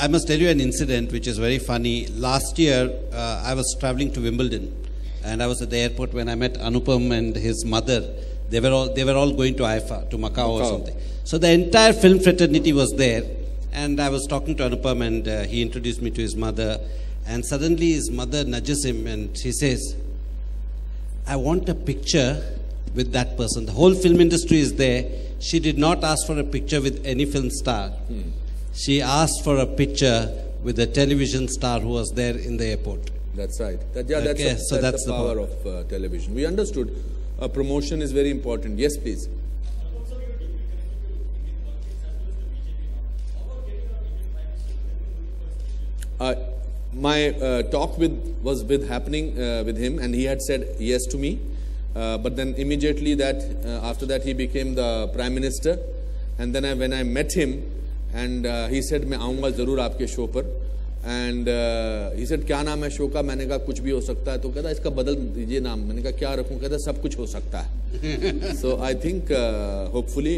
I must tell you an incident which is very funny. Last year, I was traveling to Wimbledon, and I was at the airport when I met Anupam and his mother. They were all going to IFA, to Macau or something. So the entire film fraternity was there, and I was talking to Anupam, and he introduced me to his mother. And suddenly his mother nudges him, and she says, "I want a picture with that person." The whole film industry is there. She did not ask for a picture with any film star. She asked for a picture with a television star who was there in the airport. That's right. That's the power of television. We understood. Promotion is very important. Yes, please. My talk was with him, and he had said yes to me. But then immediately after that he became the Prime Minister, and then when I met him, and he said, "मैं आऊँगा ज़रूर आपके show पर," and he said, "क्या नाम है show का?" मैंने कहा कुछ भी हो सकता है, तो कहता इसका बदल दीजिए नाम। मैंने कहा क्या रखूँ? कहता सब कुछ हो सकता है। So I think hopefully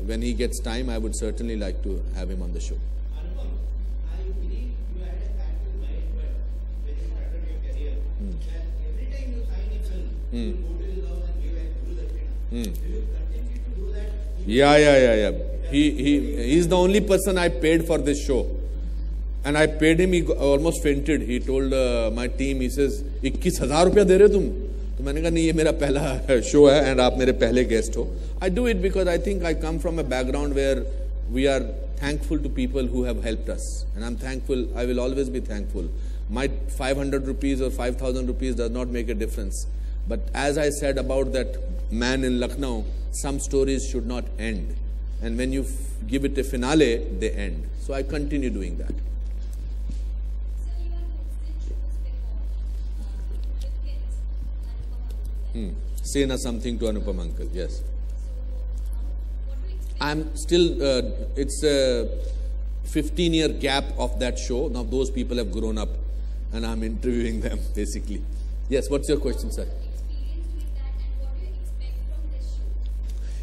when he gets time, I would certainly like to have him on the show. Yeah. He's the only person I paid for this show, and I paid him. He almost fainted. He told my team, he says, 21,000 रुपया दे रहे तुम? तो मैंने कहा नहीं, ये मेरा पहला शो है, and आप मेरे पहले गेस्ट हो. I do it because I think I come from a background where we are thankful to people who have helped us, and I'm thankful. I will always be thankful. My 500 rupees or 5,000 rupees does not make a difference. But as I said about that man in Lucknow, some stories should not end. And when you give it a finale, they end. So I continue doing that. Say something to Anupam uncle, yes. I'm still, it's a 15-year gap of that show. Now those people have grown up and I'm interviewing them basically. Yes, what's your question, sir?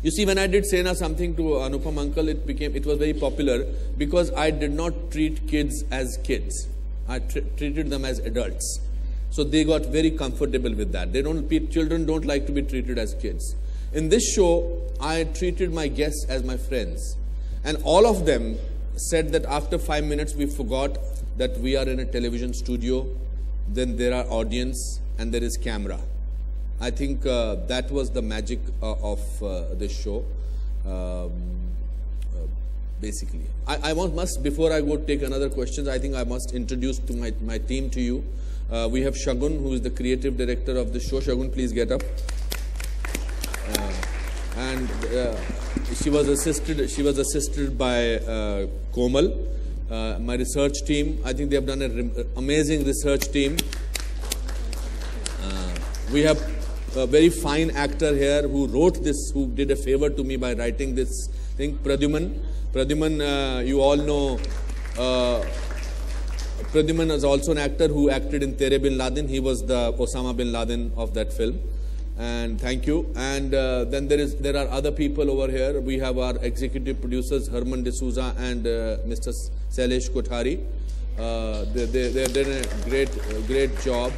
You see, when I did Sena something to Anupam uncle, it was very popular because I did not treat kids as kids. I treated them as adults. So they got very comfortable with that. Children don't like to be treated as kids. In this show, I treated my guests as my friends. And all of them said that after 5 minutes, we forgot that we are in a television studio, then there are audience and there is camera. I think that was the magic of this show, basically. I must, before I go take another questions, I think I must introduce to my team to you. We have Shagun, who is the creative director of the show. Shagun, please get up. And she was assisted by Komal, my research team. I think they have done an amazing research team. We have a very fine actor here who wrote this, who did a favor to me by writing this thing, Pradyuman. Pradyuman, you all know, Pradyuman is also an actor who acted in Tere Bin Laden. He was the Osama Bin Laden of that film. And thank you. And then there are other people over here. We have our executive producers, Herman D'Souza and Mr. Sailesh Kothari. They did a great job.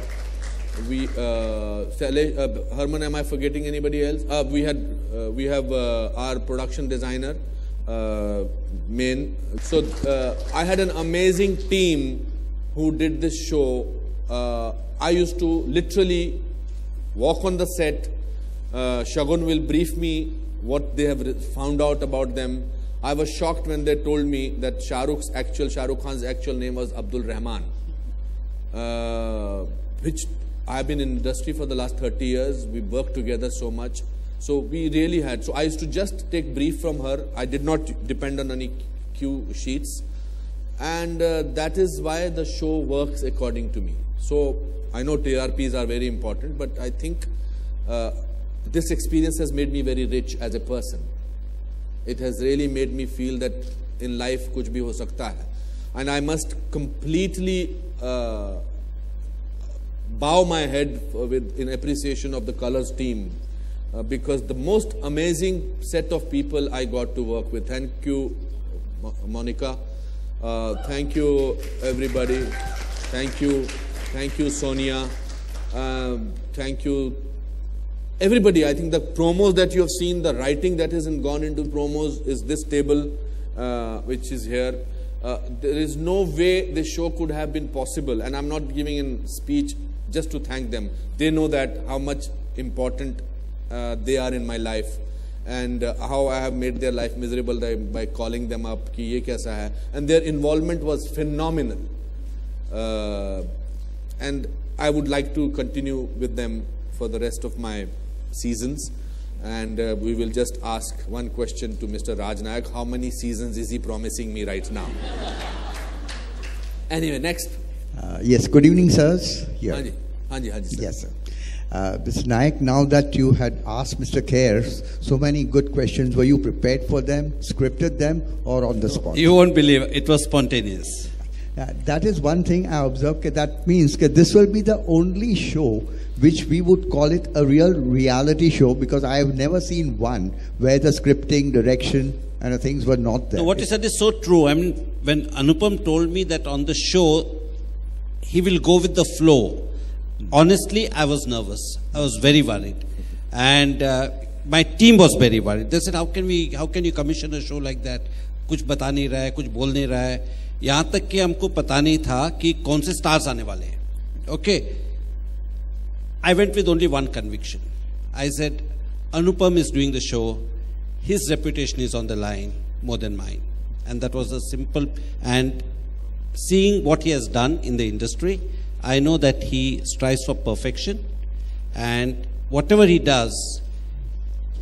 Herman, am I forgetting anybody else? We have our production designer, Main. So I had an amazing team who did this show. I used to literally walk on the set. Shagun will brief me what they have found out about them. I was shocked when they told me that Shah Rukh Khan's actual name was Abdul Rahman, which I've been in industry for the last 30 years. We worked together so much. So we really had. So I used to just take brief from her. I did not depend on any cue sheets. And that is why the show works according to me. So I know TRPs are very important, but I think this experience has made me very rich as a person. It has really made me feel that in life kuch bhi ho sakta hai. And I must completely bow my head in appreciation of the Colors team, because the most amazing set of people I got to work with. Thank you, Monica. Thank you, everybody. Thank you, Sonia. Thank you, everybody. I think the promos that you have seen, the writing that has gone into promos is this table, which is here. There is no way this show could have been possible, and I'm not giving a speech just to thank them. They know that how much important they are in my life, and how I have made their life miserable by calling them up कि ये कैसा है, and their involvement was phenomenal, and I would like to continue with them for the rest of my seasons. And we will just ask one question to Mr. Raj Nayak. How many seasons is he promising me right now? Anyway, next. Yes, good evening, sirs. Here. Hanji, sir. Yes, sir. Mr. Nayak, now that you had asked Mr. Khair so many good questions, were you prepared for them, scripted them, or on the spot? You won't believe it was spontaneous. That is one thing I observed. That means that this will be the only show which we would call it a real reality show, because I have never seen one where the scripting, direction, and things were not there. No, what you said is so true. I mean, when Anupam told me that on the show he will go with the flow, honestly, I was nervous. I was very worried, and my team was very worried. They said, "How can you commission a show like that? कुछ बता नहीं रहा है, कुछ बोल नहीं रहा है." यहाँ तक कि हमको पता नहीं था कि कौन से स्टार्स आने वाले हैं. Okay. I went with only one conviction. I said, Anupam is doing the show. His reputation is on the line more than mine. And that was a simple, and seeing what he has done in the industry, I know that he strives for perfection, and whatever he does,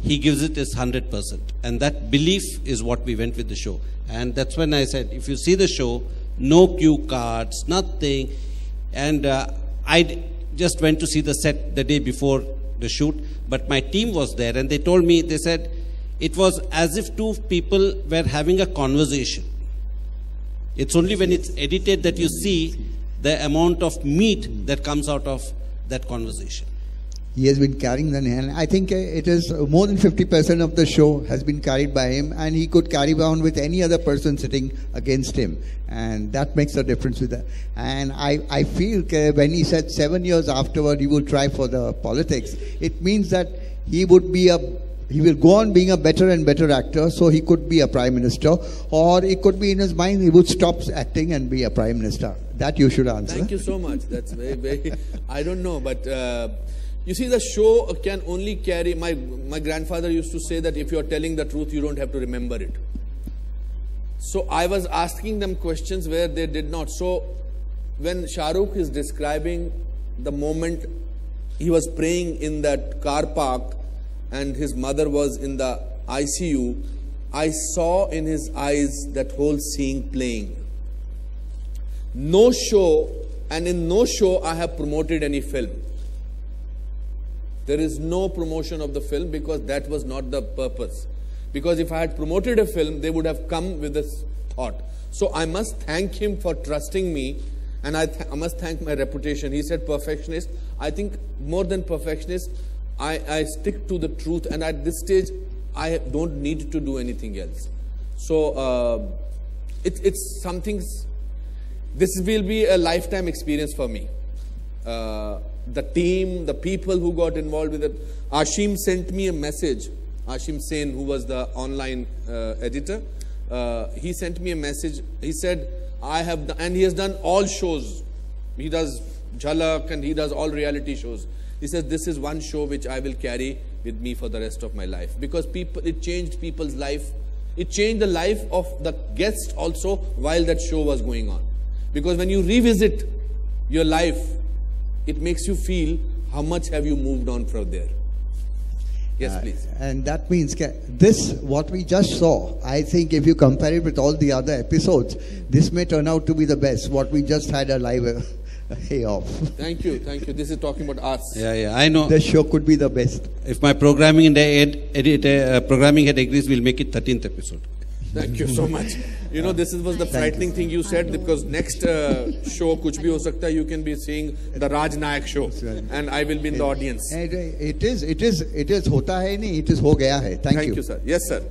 he gives it his 100%. And that belief is what we went with the show. And that's when I said, if you see the show, no cue cards, nothing. And I just went to see the set the day before the shoot, but my team was there, and they told me, they said, it was as if two people were having a conversation. It's only when it's edited that you see the amount of meat that comes out of that conversation. He has been carrying the, and I think it is more than 50% of the show has been carried by him, and he could carry on with any other person sitting against him, and that makes a difference with that. And I feel when he said 7 years afterward he will try for the politics, it means that he will go on being a better and better actor, so he could be a prime minister, or it could be in his mind he would stop acting and be a prime minister. That you should answer. Thank you so much. That's very I don't know, but you see, the show can only carry, my grandfather used to say that if you are telling the truth, you don't have to remember it. So I was asking them questions where they did not. So when Shah Rukh is describing the moment he was praying in that car park and his mother was in the ICU, I saw in his eyes that whole scene playing. No show, and in no show I have promoted any film. There is no promotion of the film, because that was not the purpose. Because if I had promoted a film, they would have come with this thought. So I must thank him for trusting me, and I must thank my reputation. He said perfectionist. I think more than perfectionist, I stick to the truth, and at this stage, I don't need to do anything else. So it's something, this will be a lifetime experience for me. The team, the people who got involved with it. Ashim sent me a message. Ashim Sen, who was the online editor, he sent me a message. He said, and he has done all shows. He does Jhalak and he does all reality shows. He says, this is one show which I will carry with me for the rest of my life. Because it changed people's life. It changed the life of the guests also while that show was going on. Because when you revisit your life, it makes you feel how much have you moved on from there. Yes, please. And that means this, what we just saw, I think if you compare it with all the other episodes, this may turn out to be the best, what we just had a live of. Thank you. This is talking about us. Yeah, I know. The show could be the best. If my programming head agrees, we'll make it 13th episode. Thank you so much. You know, this was the frightening thing you said, because next show, kuch bhi ho sakta, you can be seeing the Raj Nayak show, and I will be in the audience. It is hota hai nahi, it is ho gaya hai. Thank you. Thank you, sir. Yes, sir.